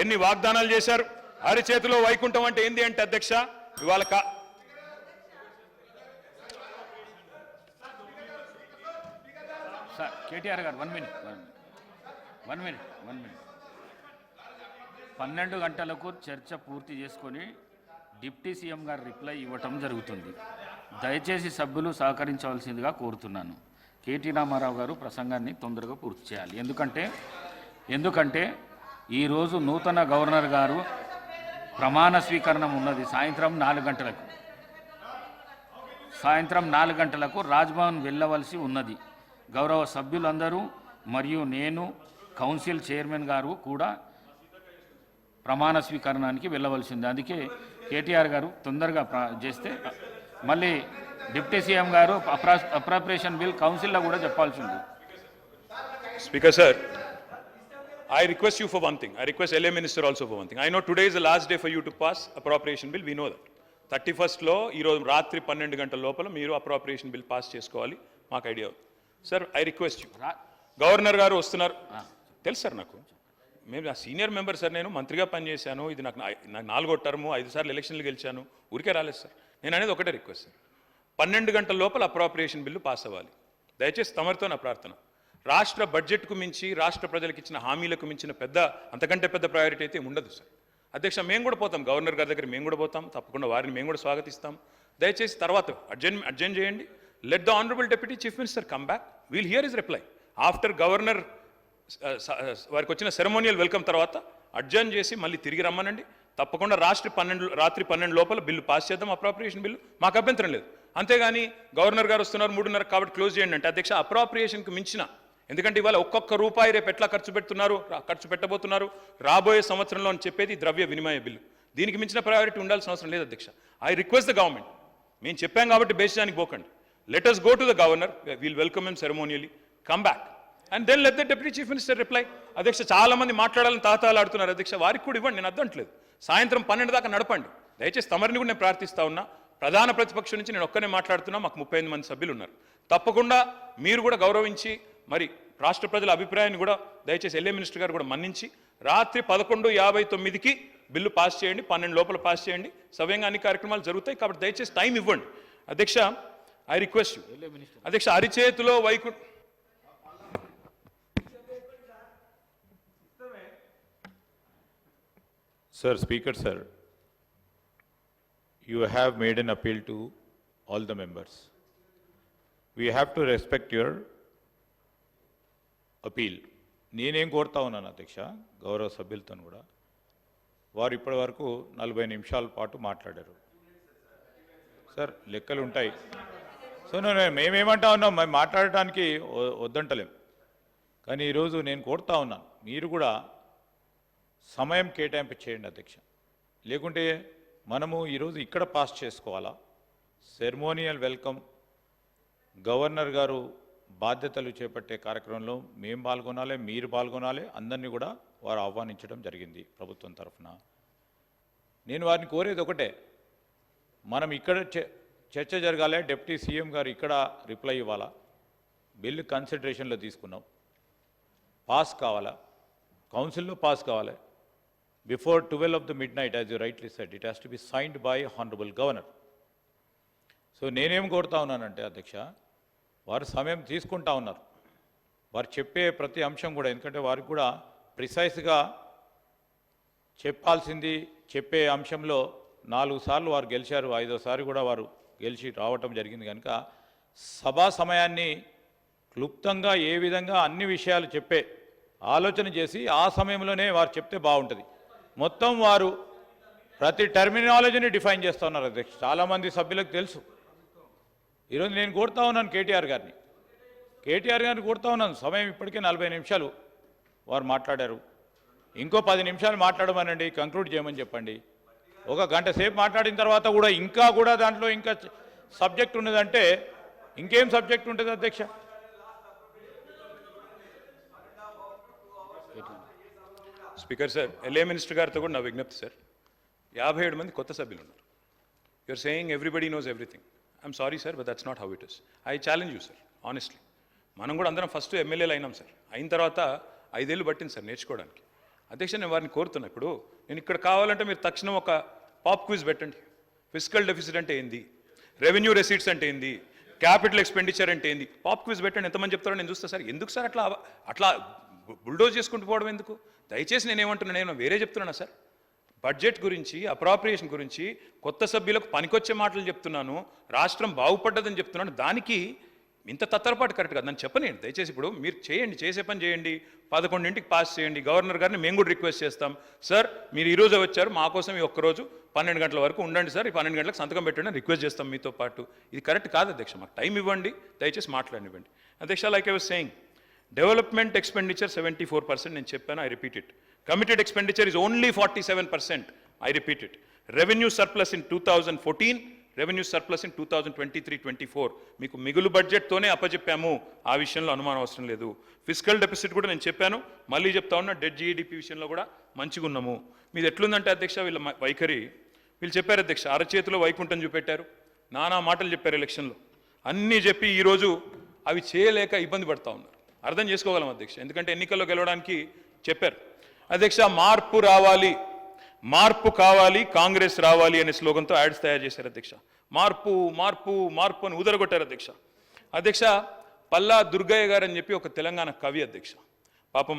ఎన్ని వాగ్దానాలు చేశారు. అరిచేతిలో వైకుంఠం అంటే ఏంది అంటే అధ్యక్ష ఇవాళ కేటీఆర్ గారు 1 మినిట్ 12 గంటలకు చర్చ పూర్తి చేసుకొని డిప్యూటీ సీఎం గారు రిప్లై ఇవ్వటం జరుగుతుంది. దయచేసి సభ్యులు సహకరించవలసిందిగా కోరుతున్నాను. కేటీ రామారావు గారు ప్రసంగాన్ని తొందరగా పూర్తి చేయాలి. ఎందుకంటే ఈరోజు నూతన గవర్నర్ గారు ప్రమాణ స్వీకరణం ఉన్నది సాయంత్రం 4 గంటలకు రాజ్భవన్ వెళ్ళవలసి ఉన్నది. గౌరవ సభ్యులందరూ మరియు నేను కౌన్సిల్ చైర్మన్ గారు కూడా ప్రమాణ స్వీకరణానికి వెళ్ళవలసింది. అందుకే కేటీఆర్ గారు తొందరగా చేస్తే మళ్ళీ డిప్యూటీ సీఎం గారు అప్రాప్రియేషన్ బిల్ కౌన్సిల్లో కూడా చెప్పాల్సి ఉంది. Speaker sir, I request you for one thing. I request LA Minister also for one thing. I know today is the last day for you to pass appropriation bill. We know that. 31st లో ఈరోజు రాత్రి 12 గంటల లోపల మీరు appropriation bill pass చేసుకోవాలి. మాకు idea sir. I request you. Governor గారు వస్తున్నారు తెలుసు సార్. నాకు మేము ఆ సీనియర్ మెంబర్ సార్. నేను మంత్రిగా పనిచేశాను. ఇది నాకు 4వ టర్ము, 5 సార్లు ఎలక్షన్లు గెలిచాను. ఊరికే రాలేదు సార్. నేను అనేది ఒకటే రిక్వెస్ట్ సార్. 12 గంటల లోపల అప్రాప్రియేషన్ బిల్లు పాస్ అవ్వాలి. దయచేసి తమరితో నా ప్రార్థన. రాష్ట్ర బడ్జెట్కు మించి రాష్ట్ర ప్రజలకు ఇచ్చిన హామీలకు మించిన అంతకంటే పెద్ద ప్రయారిటీ అయితే ఉండదు సార్. అధ్యక్ష మేము కూడా పోతాం, గవర్నర్ గారి దగ్గర మేము కూడా పోతాం. తప్పకుండా వారిని మేము కూడా స్వాగతిస్తాం. దయచేసి తర్వాత అడ్జెంట్ చేయండి. Let the honourable deputy chief minister come back. We'll hear his reply after governor వారికి వచ్చిన సెరమోనియల్ వెల్కమ్ తర్వాత అడ్జర్న్ చేసి మళ్ళీ తిరిగి రమ్మనండి. తప్పకుండా రాత్రి 12 లోపల బిల్లు పాస్ చేద్దాం, అప్రాప్రియేషన్ బిల్లు. మాకు అభ్యంతరం లేదు. అంతేగాని గవర్నర్ గారు వస్తున్నారు 3:30 కాబట్టి క్లోజ్ చేయండి అంటే అధ్యక్ష అప్రాప్రియేషన్కి మించిన, ఎందుకంటే ఇవాళ ఒక్కొక్క రూపాయి రేపు ఎట్లా ఖర్చు పెట్టబోతున్నారు రాబోయే సంవత్సరంలో అని చెప్పేది ద్రవ్య వినిమయ బిల్లు. దీనికి మించిన ప్రయారిటీ ఉండాల్సిన అవసరం లేదు అధ్యక్ష. I request the government. మేము చెప్పాం కాబట్టి బేసిదానికి పోకండి. Let us go to the governor. We'll welcome him ceremonially. Come back. And then let the deputy chief minister reply. అధ్యక్ష చాలా మంది మాట్లాడాలని తాతాలాడుతున్నారు అధ్యక్ష. వారికి కూడా ఇవ్వండి, నేను అర్థంట్లేదు. సాయంత్రం 12 దాకా నడపండి. దయచేసి తమరిని కూడా నేను ప్రార్థిస్తా ఉన్నా. ప్రధాన ప్రతిపక్షం నుంచి నేను ఒక్కనే మాట్లాడుతున్నా. మాకు 38 మంది సభ్యులు ఉన్నారు. తప్పకుండా మీరు కూడా గౌరవించి మరి రాష్ట్ర ప్రజల అభిప్రాయాన్ని కూడా దయచేసి ఎల్ఏ మినిస్టర్ గారు కూడా మన్నించి రాత్రి 11:59కి బిల్లు పాస్ చేయండి. 12 లోపల పాస్ చేయండి. సవ్యంగా అన్ని కార్యక్రమాలు జరుగుతాయి కాబట్టి దయచేసి టైం ఇవ్వండి. అధ్యక్ష ఐ రిక్వెస్ట్ యూ. అధ్యక్ష అరిచేతిలో Vaikuntham Sir, Speaker, sir, you have made an appeal to all the members. We have to respect your appeal. నేనేం కోరుతా ఉన్నాను అధ్యక్ష గౌరవ సభ్యులతో కూడా, వారు ఇప్పటి వరకు 40 నిమిషాల పాటు మాట్లాడారు. సార్ లెక్కలు ఉంటాయి. సో మేమేమంటా ఉన్నాం, మేము మాట్లాడటానికి వద్దంటలేం. కానీ ఈరోజు నేను కోరుతా ఉన్నాను మీరు కూడా సమయం కేటాయింపు చేయండి అధ్యక్ష. లేకుంటే మనము ఈరోజు ఇక్కడ పాస్ చేసుకోవాలా? సెరమోనియల్ వెల్కమ్ గవర్నర్ గారు బాధ్యతలు చేపట్టే కార్యక్రమంలో మేము పాల్గొనాలి, మీరు పాల్గొనాలి. అందరినీ కూడా వారు ఆహ్వానించడం జరిగింది ప్రభుత్వం తరఫున. నేను వారిని కోరేది ఒకటే, మనం ఇక్కడ చర్చ జరగాలి. డిప్యూటీ సీఎం గారు ఇక్కడ రిప్లై ఇవ్వాలా. బిల్లు కన్సిడరేషన్లో తీసుకున్నాం, పాస్ కావాలా, కౌన్సిల్లో పాస్ కావాలి. Before 12 of the midnight, as you rightly said, it has to be signed by Honorable Governor. So నేనేం కోరుతా ఉన్నానంటే అధ్యక్ష, వారు సమయం తీసుకుంటా ఉన్నారు. వారు చెప్పే ప్రతి అంశం కూడా, ఎందుకంటే వారికి కూడా ప్రిసైజ్గా చెప్పాల్సింది చెప్పే అంశంలో 4 సార్లు వారు గెలిచారు, 5వసారి కూడా వారు గెలిచి రావటం జరిగింది. కనుక సభా సమయాన్ని క్లుప్తంగా ఏ విధంగా అన్ని విషయాలు చెప్పే ఆలోచన చేసి ఆ సమయంలోనే వారు చెప్తే బాగుంటుంది. మొత్తం వారు ప్రతి టర్మినాలజీని డిఫైన్ చేస్తూ ఉన్నారు అధ్యక్ష. చాలామంది సభ్యులకు తెలుసు. ఈరోజు నేను కోరుతా ఉన్నాను కేటీఆర్ గారిని కోరుతా ఉన్నాను. సమయం ఇప్పటికే 40 నిమిషాలు వారు మాట్లాడారు. ఇంకో 10 నిమిషాలు మాట్లాడమనండి, కంక్లూడ్ చేయమని చెప్పండి. 1 గంట సేపు మాట్లాడిన తర్వాత కూడా ఇంకా దాంట్లో ఇంకా సబ్జెక్ట్ ఉన్నదంటే ఇంకేం సబ్జెక్ట్ ఉంటుంది అధ్యక్ష? స్పీకర్ సార్, ఎల్ఏ మినిస్టర్ గారితో కూడా నా విజ్ఞప్తి సార్. 57 మంది కొత్త సభ్యులు ఉన్నారు. You're saying everybody knows everything. I'm sorry sir, but that's not how it is. I challenge you sir, honestly. మనం కూడా అందరం ఫస్ట్ ఎమ్మెల్యేలు అయినాం సార్. అయిన తర్వాత 5 ఏళ్ళు పట్టింది సార్ నేర్చుకోవడానికి. అధ్యక్ష నేను వారిని కోరుతున్నా. ఇప్పుడు నేను ఇక్కడ కావాలంటే మీరు తక్షణం ఒక పాప్ క్విజ్ పెట్టండి. ఫిజికల్ డెఫిసిట్ అంటే ఏంది, రెవెన్యూ రెసీట్స్ అంటే ఏంది, క్యాపిటల్ ఎక్స్పెండిచర్ అంటే ఏంది, పాప్ క్విజ్ పెట్టండి. ఎంతమంది చెప్తారో నేను చూస్తా. సార్ ఎందుకు సార్ అట్లా అట్లా బుల్డోజ్ చేసుకుంటూ పోవడం ఎందుకు? దయచేసి నేనేమంటున్నా, నేను వేరే చెప్తున్నానా సార్? బడ్జెట్ గురించి, అప్రాప్రియేషన్ గురించి కొత్త సభ్యులకు పనికొచ్చే మాటలు చెప్తున్నాను, రాష్ట్రం బాగుపడ్డదని చెప్తున్నాను. దానికి ఇంత తత్తరపాటు కరెక్ట్ కాదు. నన్ను చెప్పనేయండి దయచేసి. ఇప్పుడు మీరు చేయండి, చేసే పని చేయండి, 11ంటికి పాస్ చేయండి. గవర్నర్ గారిని మేము కూడా రిక్వెస్ట్ చేస్తాం, సార్ మీరు ఈరోజు వచ్చారు, మా కోసం ఈ ఒక్కరోజు 12 గంటల వరకు ఉండండి సార్, ఈ 12 గంటలకు సంతకం పెట్టండి రిక్వెస్ట్ చేస్తాం మీతో పాటు. ఇది కరెక్ట్ కాదు అధ్యక్ష, మాకు టైం ఇవ్వండి, దయచేసి మాట్లాడనివ్వండి. అధ్యక్ష, like I was saying, development expenditure 74%, నేను చెప్పాను, I repeat it. Committed expenditure is only 47%, I repeat it. Revenue surplus in 2014, revenue surplus in 2023-24. మీకు మిగులు బడ్జెట్తోనే అప్పచెప్పాము, ఆ విషయంలో అనుమానం అవసరం లేదు. ఫిజికల్ డెఫిసిట్ కూడా నేను చెప్పాను, మళ్ళీ చెప్తా ఉన్నా, డెడ్ జీఈడిపి విషయంలో కూడా మంచిగా ఉన్నాము. మీది ఎట్లుందంటే అధ్యక్ష, వీళ్ళ వైఖరి, వీళ్ళు చెప్పారు అధ్యక్ష, అరచేతిలో వైకుంఠం చూపెట్టారు, నానా మాటలు చెప్పారు ఎలక్షన్లో, అన్నీ చెప్పి ఈరోజు అవి చేయలేక ఇబ్బంది పడతా ఉన్నారు. అర్థం చేసుకోగలం అధ్యక్ష, ఎందుకంటే ఎన్నికల్లో గెలవడానికి చెప్పారు. అధ్యక్ష, మార్పు రావాలి, మార్పు కావాలి, కాంగ్రెస్ రావాలి అనే స్లోగన్తో యాడ్స్ తయారు చేశారు అధ్యక్ష. మార్పు మార్పు మార్పు అని ఉదరగొట్టారు అధ్యక్ష. అధ్యక్ష, పల్లా దుర్గయ్య గారు అని చెప్పి ఒక తెలంగాణ కవి అధ్యక్ష, పాపం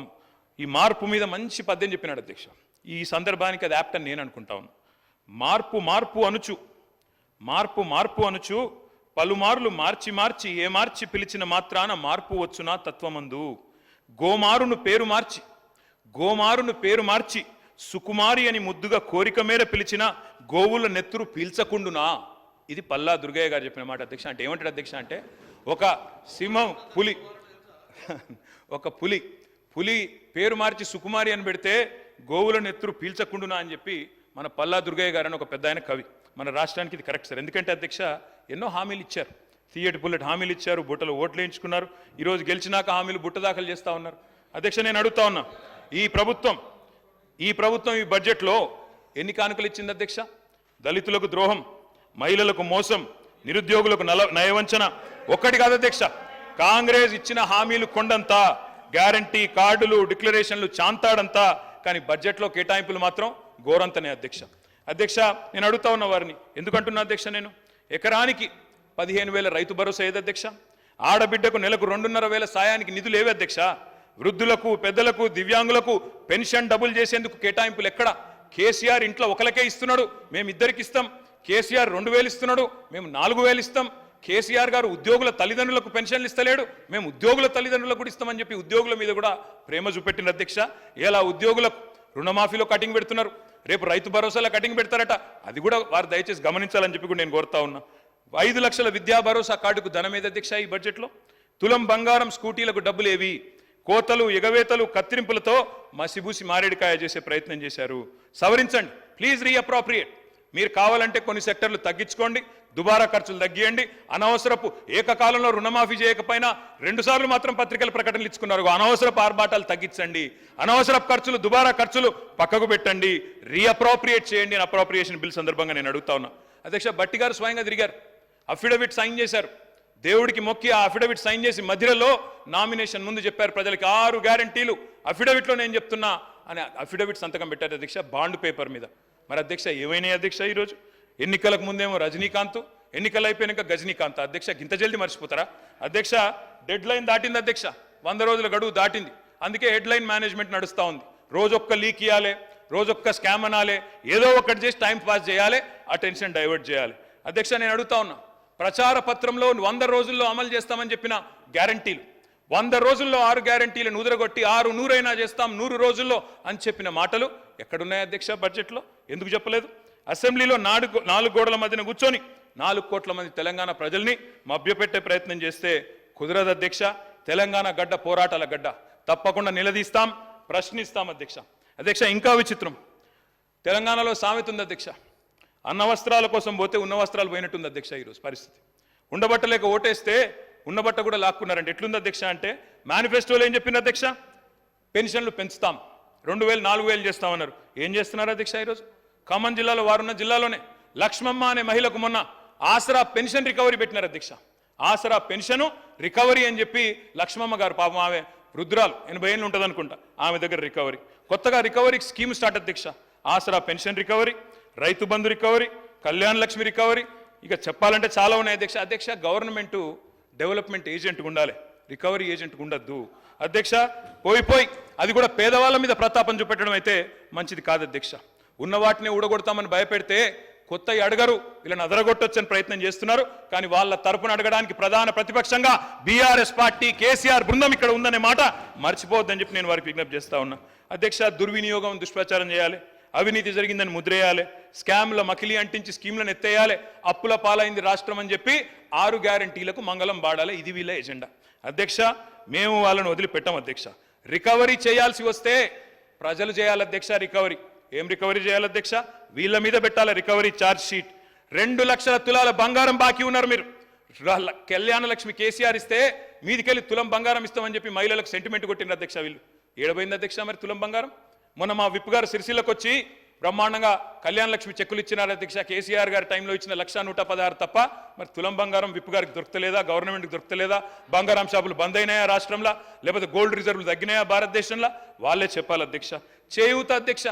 ఈ మార్పు మీద మంచి పద్యం చెప్పినాడు అధ్యక్ష. ఈ సందర్భానికి అది యాప్ట్ అని నేను అనుకుంటా ఉన్నా. మార్పు మార్పు అనుచు, మార్పు మార్పు అనుచు, పలుమార్లు మార్చి మార్చి ఏ మార్చి పిలిచిన మాత్రాన మార్పు వచ్చునా తత్వమందు. గోమారును పేరు మార్చి, గోమారును పేరు మార్చి సుకుమారి అని ముద్దుగా కోరిక మేర పిలిచిన గోవుల నెత్తురు పీల్చకుండునా. ఇది పల్లా దుర్గయ్య గారు చెప్పిన మాట అధ్యక్ష. అంటే ఏమంటాడు అధ్యక్ష అంటే, ఒక సింహం పులి, ఒక పులి పేరు మార్చి సుకుమారి అని పెడితే గోవుల నెత్తురు పీల్చకుండునా అని చెప్పి మన పల్లా దుర్గయ్య గారు అని ఒక పెద్ద ఆయన కవి. మన రాష్ట్రానికి ఇది కరెక్ట్ సార్. ఎందుకంటే అధ్యక్ష, ఎన్నో హామీలు ఇచ్చారు, తీయటి పుల్లటి హామీలు ఇచ్చారు, బుట్టలు ఓట్లు వేయించుకున్నారు, ఈరోజు గెలిచినాక హామీలు బుట్ట దాఖలు చేస్తూ ఉన్నారు. అధ్యక్ష, నేను అడుగుతా ఉన్నా, ఈ ప్రభుత్వం ఈ బడ్జెట్లో ఎన్ని కానుకలు ఇచ్చింది అధ్యక్ష? దళితులకు ద్రోహం, మహిళలకు మోసం, నిరుద్యోగులకు నయవంచన. ఒక్కటి కాదు అధ్యక్ష, కాంగ్రెస్ ఇచ్చిన హామీలు కొండంతా, గ్యారంటీ కార్డులు, డిక్లరేషన్లు చాంతాడంతా, కానీ బడ్జెట్లో కేటాయింపులు మాత్రం ఘోరంతనే అధ్యక్ష. అధ్యక్ష, నేను అడుగుతా ఉన్న వారిని, ఎందుకంటున్నా అధ్యక్ష, నేను ఎకరానికి 15,000 రైతు భరోసా ఏది అధ్యక్ష? ఆడబిడ్డకు నెలకు 2,500 సాయానికి నిధులు ఏవి అధ్యక్ష? వృద్ధులకు, పెద్దలకు, దివ్యాంగులకు పెన్షన్ డబుల్ చేసేందుకు కేటాయింపులు ఎక్కడ? కేసీఆర్ ఇంట్లో ఒకరికే ఇస్తున్నాడు, మేము ఇద్దరికి ఇస్తాం. కేసీఆర్ 2,000 ఇస్తున్నాడు, మేము 4,000 ఇస్తాం. కేసీఆర్ గారు ఉద్యోగుల తల్లిదండ్రులకు పెన్షన్లు ఇస్తలేడు, మేము ఉద్యోగుల తల్లిదండ్రులకు కూడా ఇస్తామని చెప్పి ఉద్యోగుల మీద కూడా ప్రేమ చూపెట్టిన అధ్యక్ష. ఇలా ఉద్యోగులకు రుణమాఫీలో కటింగ్ పెడుతున్నారు, రేపు రైతు భరోసాలో కటింగ్ పెడతారట, అది కూడా వారు దయచేసి గమనించాలని చెప్పి కూడా నేను కోరుతా ఉన్నా. 5 లక్షల విద్యా భరోసా కార్డుకు ధనం ఏది అధ్యక్ష ఈ బడ్జెట్లో? తులం బంగారం స్కూటీలకు డబ్బులు ఏవి? కోతలు, ఎగవేతలు, కత్తిరింపులతో మసిబూసి మారేడికాయ చేసే ప్రయత్నం చేశారు. సవరించండి ప్లీజ్, రీఅప్రాప్రియేట్. మీరు కావాలంటే కొన్ని సెక్టర్లు తగ్గించుకోండి, దుబారా ఖర్చులు తగ్గియండి. అనవసరపు ఏకకాలంలో రుణమాఫీ చేయకపోయినా 2 సార్లు మాత్రం పత్రికల ప్రకటనలు ఇచ్చుకున్నారు. అనవసరపు ఆర్భాటాలు తగ్గించండి, అనవసరపు ఖర్చులు, దుబారా ఖర్చులు పక్కకు పెట్టండి, రీఅప్రాప్రియేట్ చేయండి అని అప్రాప్రియేషన్ బిల్ సందర్భంగా నేను అడుగుతా ఉన్నా. అధ్యక్ష, భట్టి గారు స్వయంగా తిరిగారు, అఫిడవిట్ సైన్ చేశారు, దేవుడికి మొక్కి ఆ అఫిడవిట్ సైన్ చేసి మధ్యలో నామినేషన్ ముందు చెప్పారు ప్రజలకి 6 గ్యారంటీలు అఫిడవిట్లో నేను చెప్తున్నా అని అఫిడవిట్ సంతకం పెట్టారు అధ్యక్ష, బాండ్ పేపర్ మీద. మరి అధ్యక్ష, ఏమైనాయి అధ్యక్ష ఈరోజు? ఎన్నికలకు ముందేమో రజనీకాంత్, ఎన్నికలు అయిపోయినాక గజనీకాంత్. అధ్యక్ష, ఇంత జల్దీ మర్చిపోతారా అధ్యక్ష? డెడ్ లైన్ దాటింది అధ్యక్ష, 100 రోజుల గడువు దాటింది. అందుకే హెడ్ లైన్ మేనేజ్మెంట్ నడుస్తూ ఉంది. రోజొక్క లీక్ ఇవ్వాలి, రోజొక్క స్కామ్ అనాలి, ఏదో ఒకటి చేసి టైం పాస్ చేయాలి, అటెన్షన్ డైవర్ట్ చేయాలి. అధ్యక్ష, నేను అడుగుతా ఉన్నా, ప్రచార పత్రంలో 100 రోజుల్లో అమలు చేస్తామని చెప్పిన గ్యారంటీలు, 100 రోజుల్లో 6 గ్యారంటీలను ఉదరగొట్టి 6 100 చేస్తాం 100 రోజుల్లో అని చెప్పిన మాటలు ఎక్కడున్నాయి అధ్యక్ష బడ్జెట్లో? ఎందుకు చెప్పలేదు? అసెంబ్లీలో 4 గోడల మధ్యన కూర్చొని 4 కోట్ల మంది తెలంగాణ ప్రజల్ని మభ్యపెట్టే ప్రయత్నం చేస్తే కుదరదు అధ్యక్ష. తెలంగాణ గడ్డ పోరాటాల గడ్డ, తప్పకుండా నిలదీస్తాం, ప్రశ్నిస్తాం అధ్యక్ష. అధ్యక్ష, ఇంకా విచిత్రం, తెలంగాణలో సామెత ఉంది అధ్యక్ష, అన్న వస్త్రాల కోసం పోతే ఉన్న వస్త్రాలు పోయినట్టుంది అధ్యక్ష ఈరోజు పరిస్థితి. ఉండబట్టలేక ఓటేస్తే ఉన్నబట్ట కూడా లాక్కున్నారంటే ఎట్లుంది అధ్యక్ష అంటే, మేనిఫెస్టోలో ఏం చెప్పింది అధ్యక్ష? పెన్షన్లు పెంచుతాం, 2,000 4,000 చేస్తామన్నారు. ఏం చేస్తున్నారు అధ్యక్ష ఈరోజు? ఖమ్మం జిల్లాలో వారున్న జిల్లాలోనే లక్ష్మమ్మ అనే మహిళకు మొన్న ఆసరా పెన్షన్ రికవరీ పెట్టినారు అధ్యక్ష. ఆసరా పెన్షను రికవరీ అని చెప్పి లక్ష్మమ్మ గారు, పాపం ఆమె వృద్ధురాలు, 80 ఏళ్ళు ఉంటుంది అనుకుంటా, ఆమె దగ్గర రికవరీ. కొత్తగా రికవరీ స్కీమ్ స్టార్ట్ అధ్యక్ష. ఆసరా pension recovery, Rythu Bandhu recovery, Kalyana Lakshmi recovery, ఇక చెప్పాలంటే చాలా ఉన్నాయి అధ్యక్ష. అధ్యక్ష, గవర్నమెంట్ డెవలప్మెంట్ ఏజెంట్గా ఉండాలి, రికవరీ ఏజెంట్గా ఉండద్దు అధ్యక్ష. పోయి అది కూడా పేదవాళ్ళ మీద ప్రతాపం చూపెట్టడం అయితే మంచిది కాదు అధ్యక్ష. ఉన్న వాటిని ఊడగొడతామని భయపెడితే కొత్త అడగరు, వీళ్ళని అదరగొట్టొచ్చని ప్రయత్నం చేస్తున్నారు. కానీ వాళ్ళ తరపున అడగడానికి ప్రధాన ప్రతిపక్షంగా బీఆర్ఎస్ పార్టీ కేసీఆర్ బృందం ఇక్కడ ఉందనే మాట మర్చిపోవద్దని చెప్పి నేను వారికి విజ్ఞప్తి చేస్తా ఉన్నా అధ్యక్ష. దుర్వినియోగం, దుష్ప్రచారం చేయాలి, అవినీతి జరిగిందని ముద్రేయాలి, స్కామ్ల మకిలి అంటించి స్కీమ్లను ఎత్తేయాలి, అప్పుల పాలైంది రాష్ట్రం అని చెప్పి 6 గ్యారంటీలకు మంగళం పాడాలి. ఇది వీళ్ళ ఎజెండా అధ్యక్ష. మేము వాళ్ళని వదిలిపెట్టాం అధ్యక్ష. రికవరీ చేయాల్సి వస్తే ప్రజలు చేయాలి అధ్యక్ష. రికవరీ ఏం రికవరీ చేయాలి అధ్యక్ష? వీళ్ళ మీద పెట్టాలి రికవరీ ఛార్జ్ షీట్. 2 లక్షల తులాల బంగారం బాకీ ఉన్నారు మీరు. కళ్యాణ లక్ష్మి కేసీఆర్ ఇస్తే మీదికెళ్ళి తులం బంగారం ఇస్తామని చెప్పి మహిళలకు సెంటిమెంట్ కొట్టినారు అధ్యక్ష. వీళ్ళు ఏడబోయింది అధ్యక్ష మరి తులం బంగారం? మొన్న మా విప్ గారు సిరిసిల్లకు వచ్చి బ్రహ్మాండంగా కళ్యాణ లక్ష్మి చెక్కులు ఇచ్చినారు అధ్యక్ష. కేసీఆర్ గారి టైంలో ఇచ్చిన 1,116 తప్ప మరి తులం బంగారం విప్ గారికి దొరకలేదా? గవర్నమెంట్కి దొరకలేదా? బంగారం షాపులు బంద్ అయినాయా రాష్ట్రంలో? లేకపోతే గోల్డ్ రిజర్వులు తగ్గినాయా భారతదేశంలో? వాళ్ళే చెప్పాలి అధ్యక్ష. చేయూత అధ్యక్ష,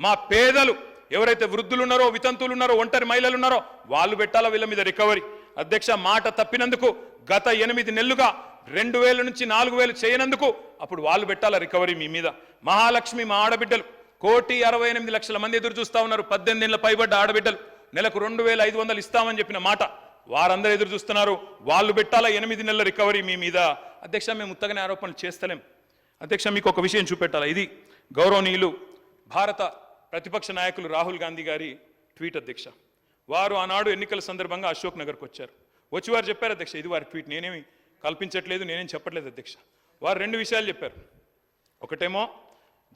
మా పేదలు ఎవరైతే వృద్ధులు ఉన్నారో, వితంతువులు ఉన్నారో, ఒంటరి మహిళలు ఉన్నారో వాళ్ళు పెట్టాలా వీళ్ళ మీద రికవరీ అధ్యక్ష. మాట తప్పినందుకు గత 8 నెలలుగా 2,000 నుంచి 4,000 చేయనందుకు అప్పుడు వాళ్ళు పెట్టాలా రికవరీ మీ మీద. మహాలక్ష్మి, మా ఆడబిడ్డలు 1,68,00,000 మంది ఎదురు చూస్తా ఉన్నారు. 18 ఏళ్ల పైబడ్డ ఆడబిడ్డలు నెలకు 2,500 ఇస్తామని చెప్పిన మాట వారందరూ ఎదురు చూస్తున్నారు. వాళ్ళు పెట్టాలా 8 నెలల రికవరీ మీ మీద అధ్యక్ష. మేము ఉత్తగానే ఆరోపణలు చేస్తలేం అధ్యక్ష. మీకు ఒక విషయం చూపెట్టాలా. ఇది గౌరవనీయులు భారత ప్రతిపక్ష నాయకులు రాహుల్ గాంధీ గారి ట్వీట్ అధ్యక్ష. వారు ఆనాడు ఎన్నికల సందర్భంగా అశోక్ నగర్కి వచ్చారు. వచ్చి వారు చెప్పారు అధ్యక్ష, ఇది వారి ట్వీట్, నేనేమి కల్పించట్లేదు, నేనేం చెప్పట్లేదు అధ్యక్ష. వారు 2 విషయాలు చెప్పారు. ఒకటేమో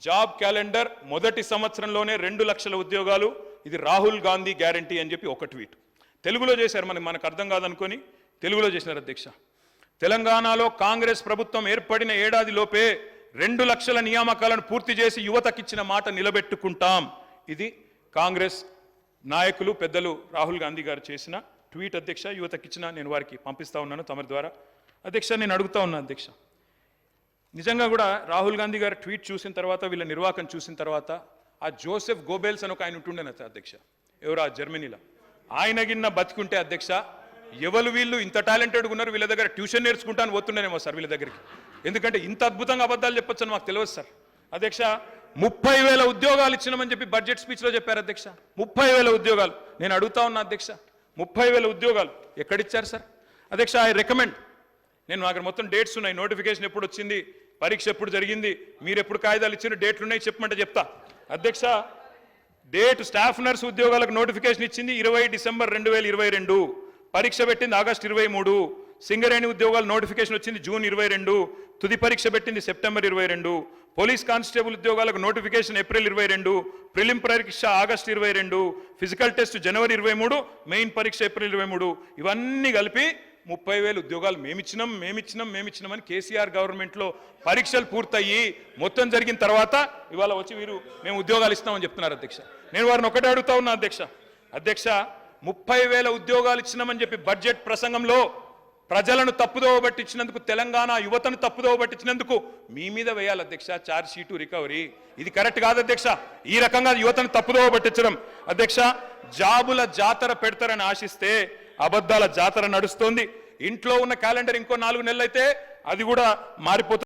జాబ్ క్యాలెండర్, మొదటి సంవత్సరంలోనే 2 లక్షల ఉద్యోగాలు, ఇది రాహుల్ గాంధీ గ్యారంటీ అని చెప్పి ఒక ట్వీట్. తెలుగులో చేశారు, మనకు అర్థం కాదనుకొని తెలుగులో చేసినారు అధ్యక్ష. తెలంగాణలో కాంగ్రెస్ ప్రభుత్వం ఏర్పడిన ఏడాది లోపే 2 లక్షల నియామకాలను పూర్తి చేసి యువతకిచ్చిన మాట నిలబెట్టుకుంటాం. ఇది కాంగ్రెస్ నాయకులు పెద్దలు రాహుల్ గాంధీ గారు చేసిన ట్వీట్ అధ్యక్ష. యువతకిచ్చిన నేను వారికి పంపిస్తా ఉన్నాను తమరి ద్వారా అధ్యక్ష. నేను అడుగుతా ఉన్నా అధ్యక్ష, నిజంగా కూడా రాహుల్ గాంధీ గారు ట్వీట్ చూసిన తర్వాత, వీళ్ళ నిర్వాకం చూసిన తర్వాత, ఆ జోసెఫ్ గోబెల్స్ అని ఒక ఆయన ఉంటుండేన అధ్యక్ష, ఎవరు జర్మనీలో, ఆయన గిన్న బతికుంటే అధ్యక్ష, ఎవరు వీళ్ళు ఇంత టాలెంటెడ్గా ఉన్నారు, వీళ్ళ దగ్గర ట్యూషన్ నేర్చుకుంటాను పోతుండేనేమో సార్ వీళ్ళ దగ్గరికి. ఎందుకంటే ఇంత అద్భుతంగా అబద్ధాలు చెప్పొచ్చని మాకు తెలియదు సార్ అధ్యక్ష. 30,000 ఉద్యోగాలు ఇచ్చినామని చెప్పి బడ్జెట్ స్పీచ్లో చెప్పారు అధ్యక్ష. 30,000 ఉద్యోగాలు. నేను అడుగుతా ఉన్నా అధ్యక్ష, 30,000 ఉద్యోగాలు ఎక్కడిచ్చారు సార్ అధ్యక్ష? ఐ రికమెండ్, నేను అక్కడ మొత్తం డేట్స్ ఉన్నాయి, నోటిఫికేషన్ ఎప్పుడు వచ్చింది, పరీక్ష ఎప్పుడు జరిగింది, మీరు ఎప్పుడు కాగితాలు ఇచ్చిన డేట్లు ఉన్నాయి చెప్పమంటే చెప్తా అధ్యక్ష. డేట్ స్టాఫ్ నర్స్ ఉద్యోగాలకు నోటిఫికేషన్ ఇచ్చింది 20 డిసెంబర్ 2022, పరీక్ష పెట్టింది ఆగస్టు 23, సింగరేణి ఉద్యోగాలు నోటిఫికేషన్ వచ్చింది జూన్ 22, తుది పరీక్ష పెట్టింది సెప్టెంబర్ 22, పోలీస్ కానిస్టేబుల్ ఉద్యోగాలకు నోటిఫికేషన్ ఏప్రిల్ 22, ప్రిలిమ్ పరీక్ష ఆగస్టు 22, ఫిజికల్ టెస్ట్ జనవరి 23, మెయిన్ పరీక్ష ఏప్రిల్ 23. ఇవన్నీ కలిపి 30,000 ఉద్యోగాలు మేమిచ్చినామని కేసీఆర్ గవర్నమెంట్లో పరీక్షలు పూర్తయ్యి మొత్తం జరిగిన తర్వాత ఇవాళ వచ్చి వీరు మేము ఉద్యోగాలు ఇస్తామని చెప్తున్నారు అధ్యక్ష. నేను వారిని ఒకటే అడుగుతా ఉన్నా అధ్యక్ష. 30,000 ఉద్యోగాలు ఇచ్చినామని చెప్పి బడ్జెట్ ప్రసంగంలో ప్రజలను తప్పుదోవ పట్టించినందుకు, తెలంగాణ యువతను తప్పుదోవ పట్టించినందుకు మీ మీద వేయాలి అధ్యక్ష ఛార్జ్ షీటు, రికవరీ. ఇది కరెక్ట్ కాదు అధ్యక్ష. ఈ రకంగా యువతను తప్పుదోవ పట్టించడం అధ్యక్ష. జాబుల జాతర పెడతారని ఆశిస్తే అబద్ధాల జాతర నడుస్తోంది. ఇంట్లో ఉన్న క్యాలెండర్ ఇంకో 4 నెలలు అయితే అది కూడా మారిపోతుంది.